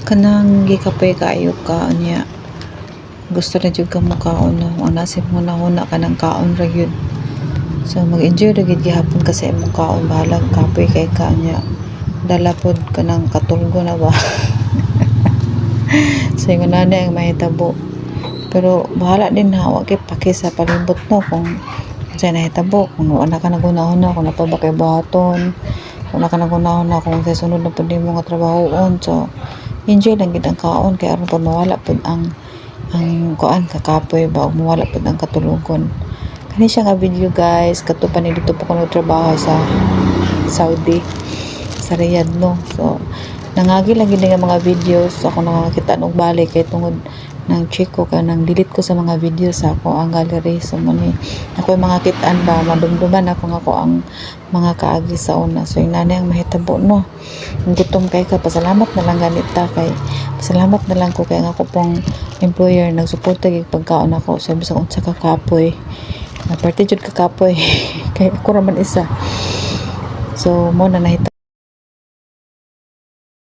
kanang gikapoy kaayo ka niya gusto na jud ka mo kaon no ang nasib mo na huna ka ng kaon ra gyud. So mag-enjoy ra gyud gihapon kasi imong kaon bahalag kapoy kay ka niya dala pod ka ng katulgo na ba. So yung nana ang mahitabo pero bahala din na wag kay paki sa palibot no kung sa nahitabo kung wala ka nagunahon kung napaba kay buhaton kung wala ka nagunahon kung sa sunod na pud nimo nga trabahoon. So enjoy lang gid ang kaon kay aron pa mawala pud ang kuan kakapoy ba ug mawala pud ang katulugon. Kani siya nga video guys kadto pa ni dito pa ko nagtrabaho sa Saudi sa Riyadh no. So nangagi lang gid nga mga videos ako nakakita og balik kay tungod nang check ko ka nang delete ko sa mga video sa ako ang gallery. So muni ako mga kitaan ba madumduman ako nga ako ang mga kaagi sa una. So yung nanay ang mahitabo no gutom kay ka pasalamat na lang ganita kay pasalamat na lang ko kay nga ako pong employer nagsuporta gid pagkaon ako sa bisag unsa ka kapoy na parte jud ka kapoy kay ako ra man isa. So mo na nahita